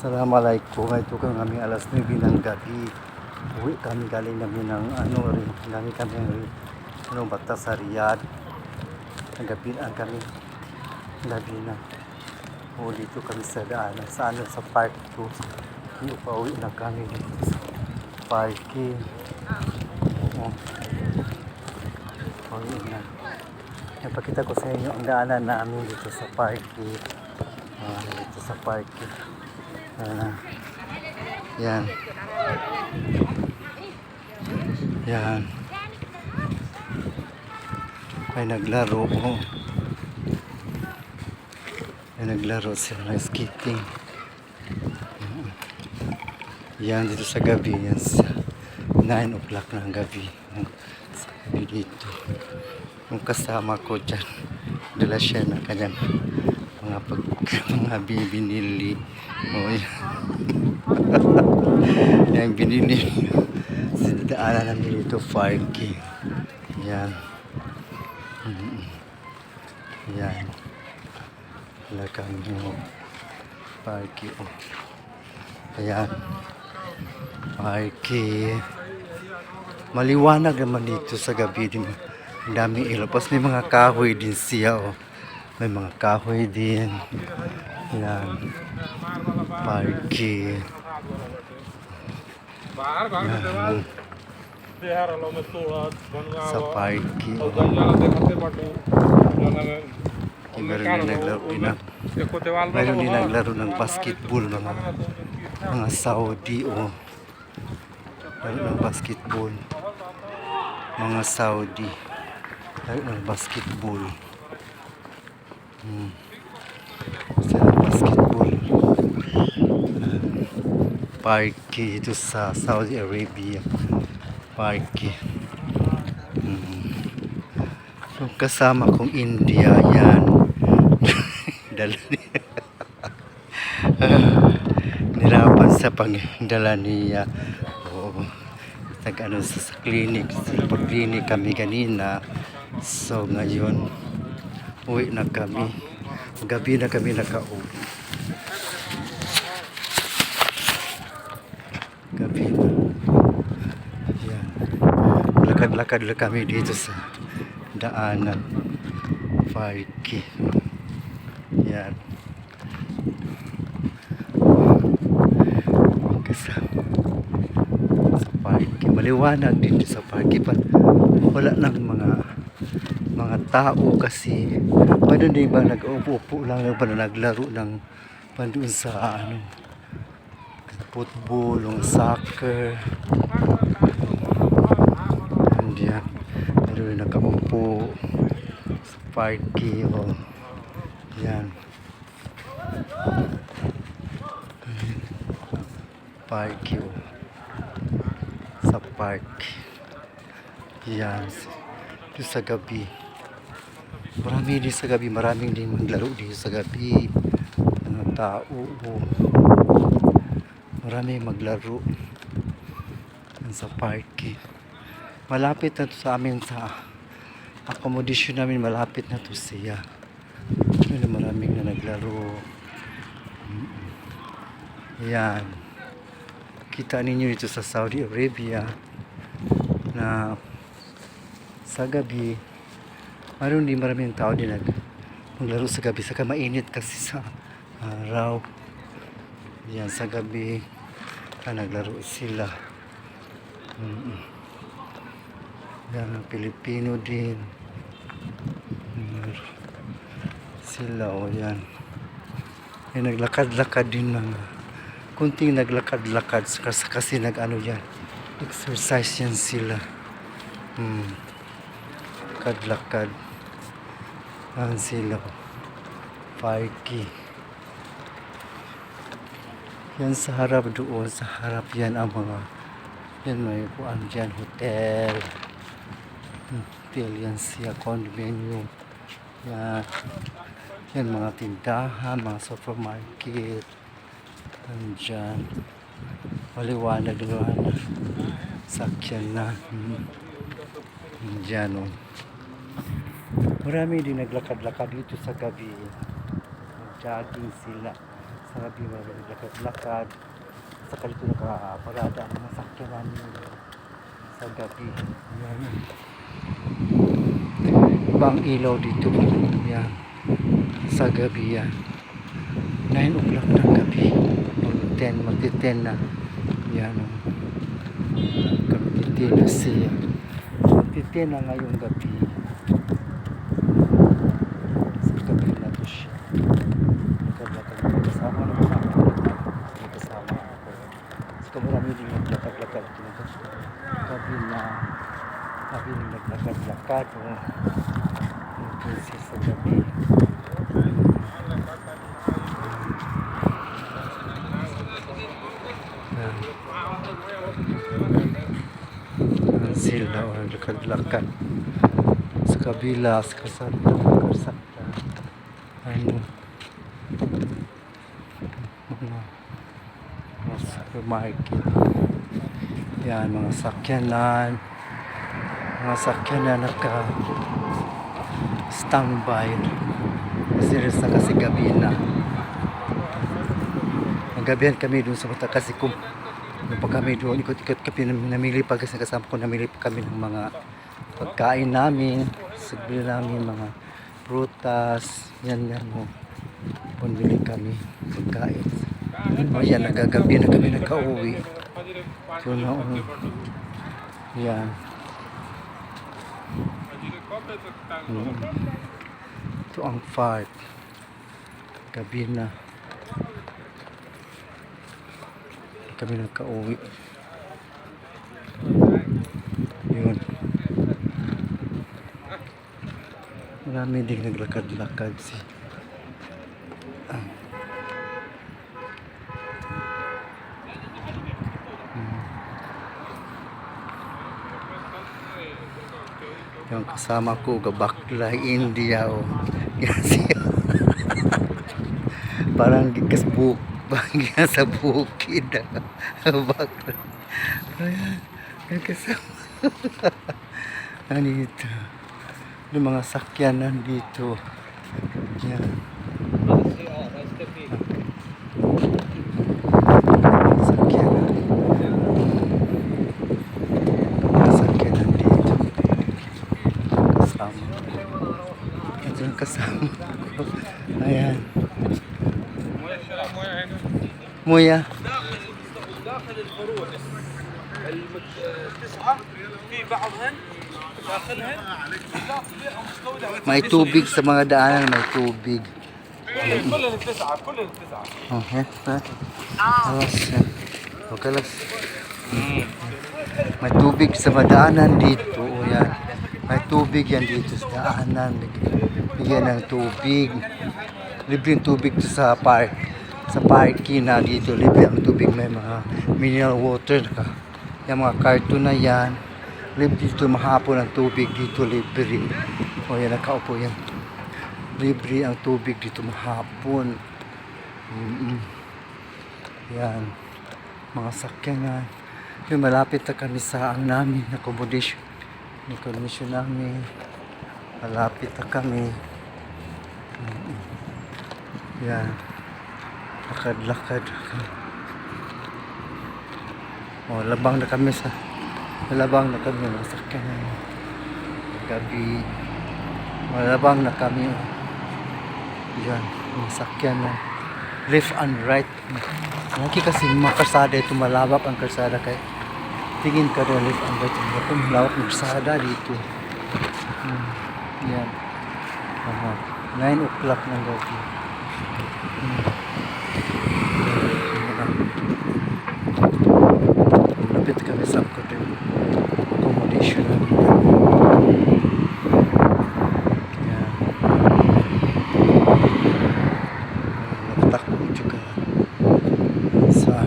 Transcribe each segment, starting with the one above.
Assalamualaikum. Ito kang aming alas 9 ng gabi. Uwi kami galing namin ng rin. Galing kami ng batas sa Riyadh. Nagabihan kami. Gabi na. O dito kami sa daanan. Sa park to. Pauwi na kami dito sa parking. Pauwi na. Napakita ko sa inyo ang daanan namin dito sa parking. Dito sa parking. Yan. Yan. May naglaro. May naglaro sila ng skating. Yan dito sa gabi. Yan sa 9 o'clock ng gabi. Sa gabi dito. Yung kasama ko dyan. Dala siya na kanyang mga binili. Yan. Yang binili. Daanan namin dito, parking. Yan. Yan. Wala kami parking. Ayan. Parking. Maliwanag naman dito sa gabi din. Ang daming ilaw. Pas may mga kahoy din siya. May mga kahoy din. Yan. Parking. Yan. Sa parking. Meron din naglaro ng basketball mga Saudi laro ng basketball mga Saudi laro ng basketball basketball parking ito sa Saudi Arabia parking yung kasama kong India yan dala niya nirapan sa pagdala niya nag-ano sa clinic pag-clinic kami kanina so ngayon uwi na kami gabi na kami nakauwi gabi na yan lakad-lakad lang kami dito sa daanan parking yan kasama sa parking maliwanag din sa parking wala nang mga tao kasi paano din ba nag-upo lang ba naglaro ng doon sa football o soccer and yan ano nakaupo sa parking yan parking sa park yan dito sa gabi marami din sa gabi maraming din maglaro dito sa gabi mga tao maraming maglaro sa parking malapit na to sa amin sa accommodation namin malapit na to siya maraming na naglaro yan kita ninyo dito sa Saudi Arabia na sa gabi mayroon din maraming tao din maglaro sa gabi saka mainit kasi sa araw yan sa gabi naglaro sila yan Pilipino din sila yan naglakad-lakad din kunting naglakad-lakad kasi nag-ano yan exercise yan sila lakad-lakad yan sila parking yan sa harap doon sa harap yan ang mga yan may kuan dyan hotel yan siya condominium yan mga tindahan mga supermarket dyan maliwanag sakyan na dyan marami din naglakad-lakad dito sa gabi nag-jogging sila sa sa gabi lakad-lakad sa kalito nakaparada ang mga sakyan namin sa gabi. Yan. Ibang ilaw dito. Yan. Sa gabi yan. 9 o'clock ng gabi. 10, magti-10 na. Yan. Magti-10 na siya. Magti-10 na ngayong gabi. Sa gabi na to siya. Kasama naman ako. Kasama ako. So marami din naglakad-lakad dito. Gabi na naglakad-lakad. Ito siya sa gabi. Sila o naglakad-lakad sa kabila, sa kasada, ano mga supermarket. Yan, mga sakyanan naka standby kasi gabi na. Magabihan kami dun sa mata kasi kung pag kami doon ikot-ikot kami, namili pa kasi kasama ko, namili pa kami ng mga pagkain namin, sabi namin mga prutas, yan mo. Pumili kami pagkain. O yan, nagagabi na kami nagka-uwi. So noon, yan. Ito ang fart. Gabi na. Kami nagka-uwi. Yun. Marami din naglakad-lakad si yung kasama ko gabakla India o yan siya. Parang gigasbuk bagya sa bukid bakla. Ayan, yung kasama. Nandito yung mga sakyan nandito. Yan. Kasama ko. Ayan. Muya. داخل الفروع التسعة في بعضهن داخلهن May tubig sa mga daanan, may tubig. كلهن التسعة كلهن التسعة. Okay. Alas. Okalas. May tubig sa madaanan dito. O yan. May tubig yan dito sa daanan. Bigyan ng tubig. Libreng tubig to sa park. Sa parking na dito. Libre ang tubig. May mga mineral water. Yung mga karton na yan. Libre dito mahapon ang tubig dito. Libre. O yan. Nakaupo yan. Libre ang tubig dito mahapon. Yan. Mga sakyanan. Yung malapit na kami sa namin accommodation. Accommodation namin. Malapit na kami. Yan. Lakad-lakad. O, labang na kami sa labang na kami mga sakyanan. Gabi. Malabang na kami. Yan. Mga sakyanan. Left and right. Lagi kasi mga karsada ito, malawak ang karsada kay tingin ka rin left and right. Ito malawak ang karsada dito. Yan. 9 o'clock ng gabi. Lapit kami sa accommodation namin. Yan. Nagtakbo juga sa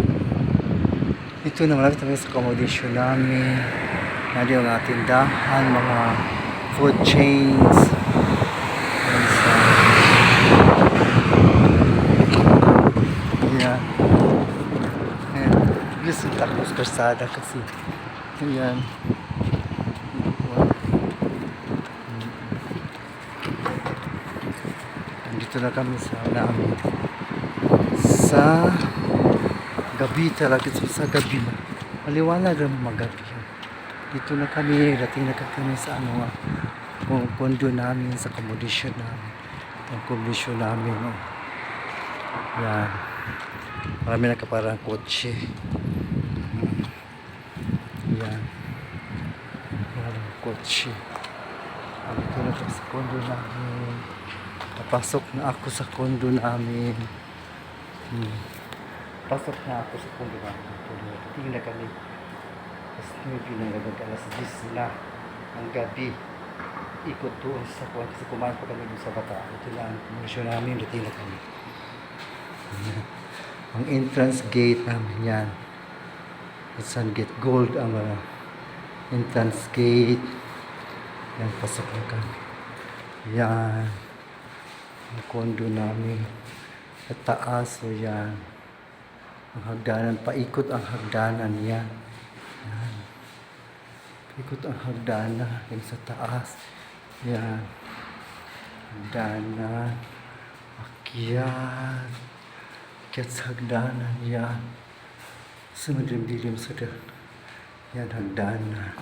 ito na malapit kami sa accommodation namin. Nadi yung mga tindahan, mga food chains. Yan. Ayan. Gusto takbo sa karsada kasi. Ayan. Nandito na kami sa namin. sa gabi talaga, sa gabi na. Maliwanag ang magabi. Dito na kami, dating na kami sa ano nga, kung kondo namin, sa accommodation namin. Ang accommodation namin, no. Yan. Marami na kaparang kotse. Yan. Maraming kotse. Dito na kami sa kondo namin. Napasok na ako sa kondo namin. Pasok na ako sa kondo namin. Tingin na kami. Tapos maybe na alas 10 na ang gabi. Ikot doon sa kuwan. Kasi kumain pa kami doon sa bata. Ito lang ang kombinasyon namin. Tingin na kami. Ang entrance gate namin yan. Sun Gate Gold ang entrance gate. Yan, pasok na kami. Yan. Ang kondo namin. Sa taas. So yan. Ang hagdanan. Paikot ang hagdanan yan. Yan. Paikot ang hagdanan. Yan sa taas. Yan. Hagdanan. Akyat. Akyat sa hagdanan. Yan. Sumilim-dilim sa dan. Yan, hagdanan.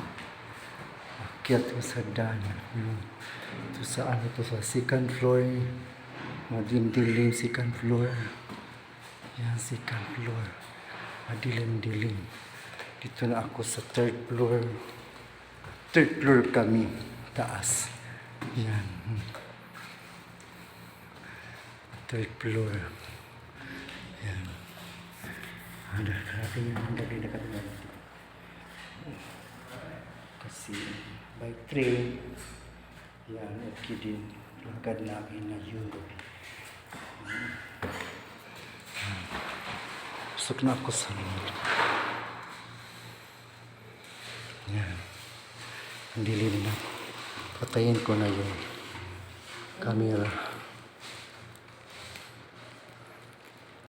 Akyat sa hagdanan. Ito sa ano to, sa second floor. Madilim-dilim second floor. Yan, second floor. Madilim-dilim. Dito na ako sa third floor. Third floor kami. Taas. Yan. Third floor. Yan. Ada karating ang gabi na kami. Kasi by train, yan, okay din. Lagad namin na Europe. Pasok na ako sa loob. Yan. Ang dilim na. Patayin ko na yung camera.